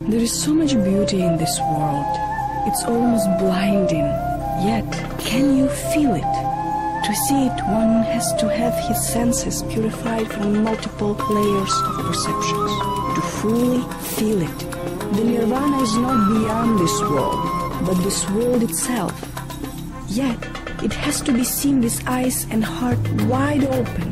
There is so much beauty in this world. It's almost blinding. Yet, can you feel it? To see it, one has to have his senses purified from multiple layers of perceptions. To fully feel it. The nirvana is not beyond this world, but this world itself. Yet, it has to be seen with eyes and heart wide open.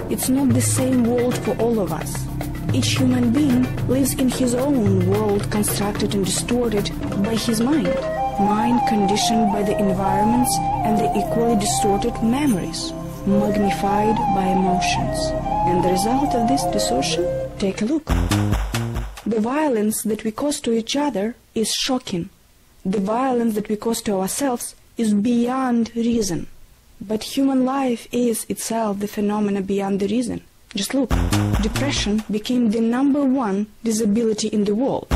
It's not the same world for all of us. Each human being lives in his own world, constructed and distorted by his mind. Mind conditioned by the environments and the equally distorted memories, magnified by emotions. And the result of this distortion? Take a look. The violence that we cause to each other is shocking. The violence that we cause to ourselves is beyond reason. But human life is itself the phenomena beyond the reason. Just look. Depression became the #1 disability in the world,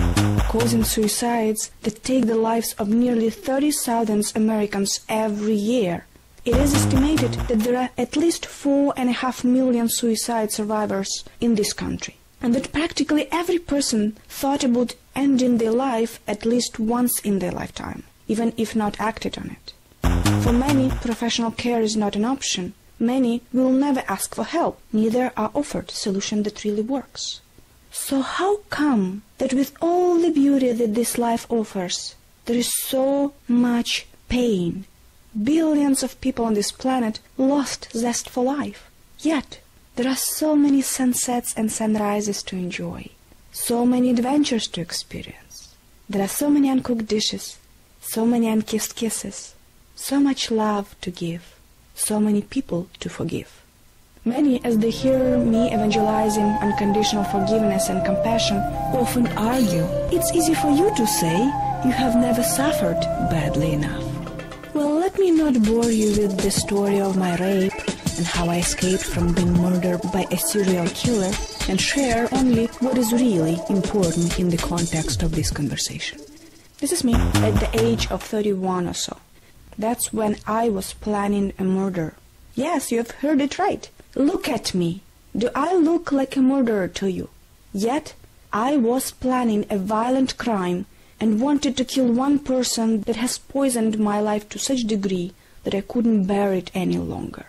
causing suicides that take the lives of nearly 30,000 Americans every year. It is estimated that there are at least 4.5 million suicide survivors in this country, and that practically every person thought about ending their life at least once in their lifetime, even if not acted on it. For many, professional care is not an option. Many will never ask for help, neither are offered a solution that really works. So how come that with all the beauty that this life offers, there is so much pain? Billions of people on this planet lost zest for life. Yet, there are so many sunsets and sunrises to enjoy, so many adventures to experience. There are so many uncooked dishes, so many unkissed kisses, so much love to give. So many people to forgive. Many, as they hear me evangelizing unconditional forgiveness and compassion, often argue, it's easy for you to say, you have never suffered badly enough. Well, let me not bore you with the story of my rape and how I escaped from being murdered by a serial killer, and share only what is really important in the context of this conversation. This is me at the age of 31 or so. That's when I was planning a murder. Yes, you have heard it right. Look at me. Do I look like a murderer to you? Yet, I was planning a violent crime and wanted to kill one person that has poisoned my life to such a degree that I couldn't bear it any longer.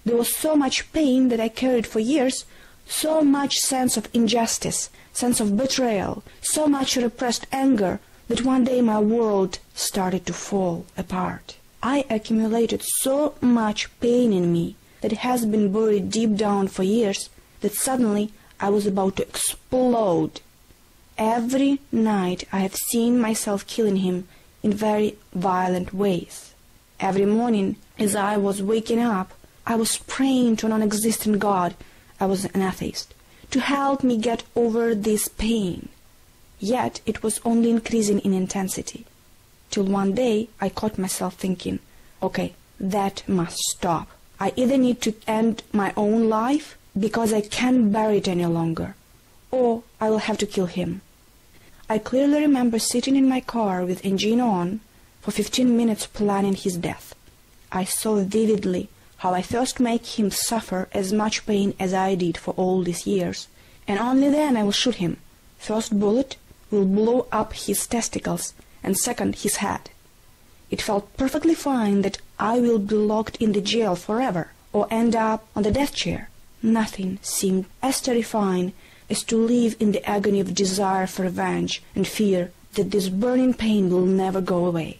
There was so much pain that I carried for years, so much sense of injustice, sense of betrayal, so much repressed anger, that one day my world started to fall apart. I accumulated so much pain in me that it has been buried deep down for years that suddenly I was about to explode. Every night I have seen myself killing him in very violent ways. Every morning as I was waking up, I was praying to a non-existent God, I was an atheist, to help me get over this pain. Yet it was only increasing in intensity, till one day I caught myself thinking, okay, that must stop. I either need to end my own life because I can't bear it any longer, or I will have to kill him. I clearly remember sitting in my car with engine on for 15 minutes planning his death. I saw vividly how I first make him suffer as much pain as I did for all these years, and only then I will shoot him. First bullet will blow up his testicles, and second his head. It felt perfectly fine that I will be locked in the jail forever, or end up on the death chair. Nothing seemed as terrifying as to live in the agony of desire for revenge and fear that this burning pain will never go away.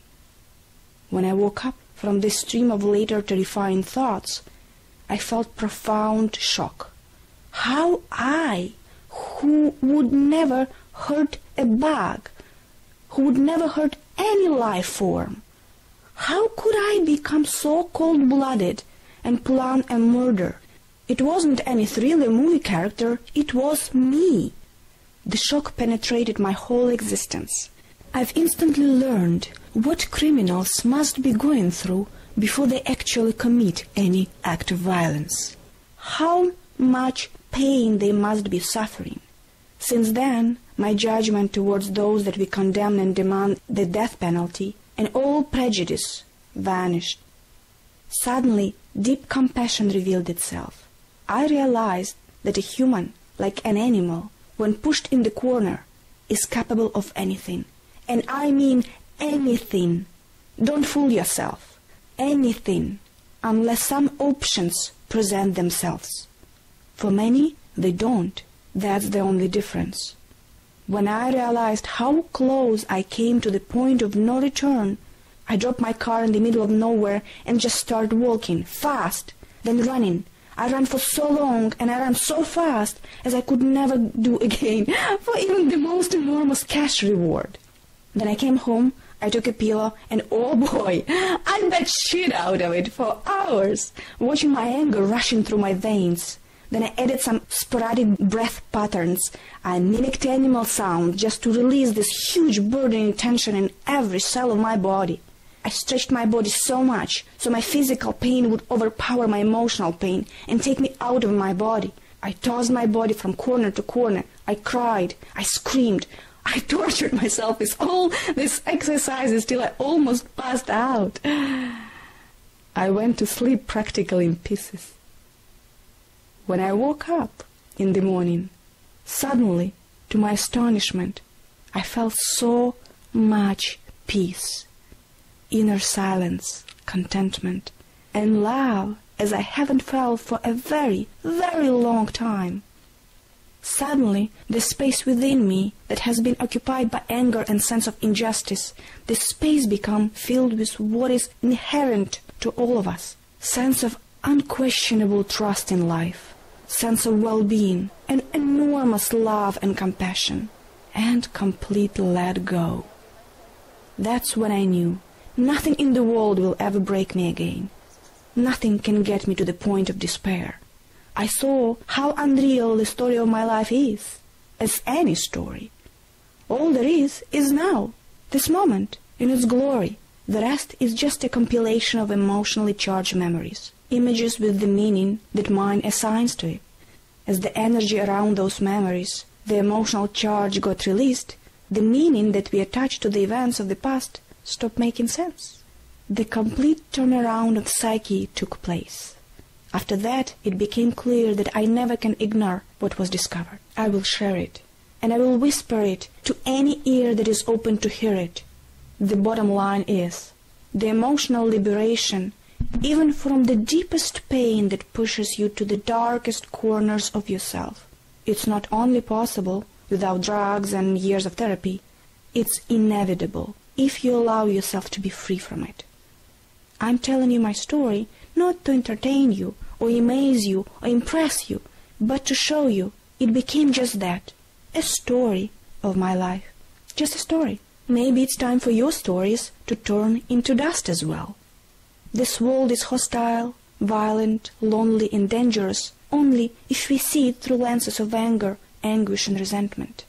When I woke up from this stream of later terrifying thoughts, I felt profound shock. How I, who would never hurt a bug, who would never hurt any life form, how could I become so cold-blooded and plan a murder? It wasn't any thriller movie character, it was me. The shock penetrated my whole existence. I've instantly learned what criminals must be going through before they actually commit any act of violence. How much pain they must be suffering. Since then, my judgment towards those that we condemn and demand the death penalty and all prejudice vanished. Suddenly, deep compassion revealed itself. I realized that a human, like an animal, when pushed in the corner, is capable of anything. And I mean anything. Don't fool yourself. Anything, unless some options present themselves. For many, they don't. That's the only difference. When I realized how close I came to the point of no return, I dropped my car in the middle of nowhere and just started walking, fast, then running. I ran for so long and I ran so fast as I could never do again for even the most enormous cash reward. Then I came home, I took a pillow, and oh boy, I bet shit out of it for hours, watching my anger rushing through my veins. Then I added some sporadic breath patterns. I mimicked animal sound just to release this huge burdening tension in every cell of my body. I stretched my body so much so my physical pain would overpower my emotional pain and take me out of my body. I tossed my body from corner to corner. I cried. I screamed. I tortured myself with all these exercises till I almost passed out. I went to sleep practically in pieces. When I woke up in the morning, suddenly, to my astonishment, I felt so much peace, inner silence, contentment, and love as I haven't felt for a very, very long time. Suddenly, the space within me that has been occupied by anger and sense of injustice, this space became filled with what is inherent to all of us, sense of unquestionable trust in life, sense of well-being, and enormous love and compassion, and complete let go. That's when I knew nothing in the world will ever break me again. Nothing can get me to the point of despair. I saw how unreal the story of my life is, as any story. All there is now, this moment, in its glory. The rest is just a compilation of emotionally charged memories, images with the meaning that mind assigns to it. As the energy around those memories, the emotional charge got released, the meaning that we attach to the events of the past stopped making sense. The complete turnaround of psyche took place. After that, it became clear that I never can ignore what was discovered. I will share it, and I will whisper it to any ear that is open to hear it. The bottom line is, the emotional liberation, even from the deepest pain that pushes you to the darkest corners of yourself. It's not only possible without drugs and years of therapy, it's inevitable if you allow yourself to be free from it. I'm telling you my story not to entertain you or amaze you or impress you, but to show you it became just that, a story of my life. Just a story. Maybe it's time for your stories to turn into dust as well. This world is hostile, violent, lonely, and dangerous only if we see it through lenses of anger, anguish, and resentment.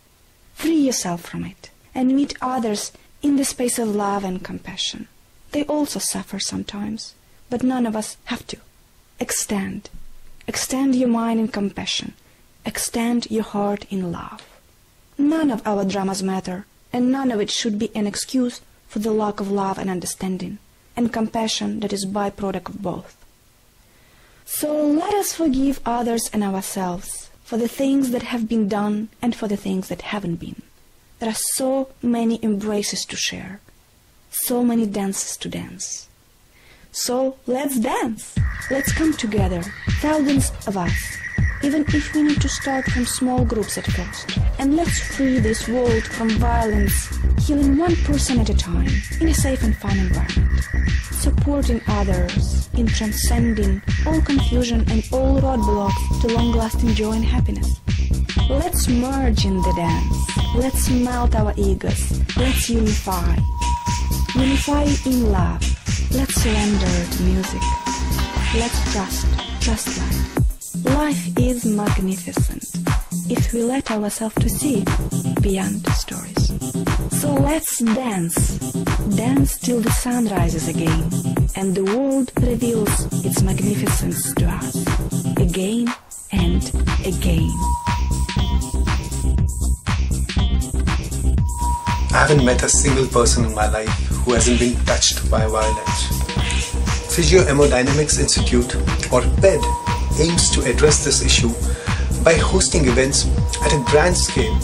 Free yourself from it and meet others in the space of love and compassion. They also suffer sometimes, but none of us have to. Extend your mind in compassion. Extend your heart in love. None of our dramas matter, and none of it should be an excuse for the lack of love and understanding, and compassion that is byproduct of both. So let us forgive others and ourselves for the things that have been done and for the things that haven't been. There are so many embraces to share, so many dances to dance. So let's dance. Let's come together, thousands of us, even if we need to start from small groups at first. And let's free this world from violence, healing one person at a time, in a safe and fun environment. Supporting others in transcending all confusion and all roadblocks to long-lasting joy and happiness. Let's merge in the dance. Let's melt our egos. Let's unify. Unify in love. Let's surrender to music. Let's trust life. Life is magnificent if we let ourselves to see beyond stories. So let's dance. Dance till the sun rises again and the world reveals its magnificence to us again and again. I haven't met a single person in my life who hasn't been touched by violence. Physio-Hemodynamics Institute, or PED, aims to address this issue by hosting events at a grand scale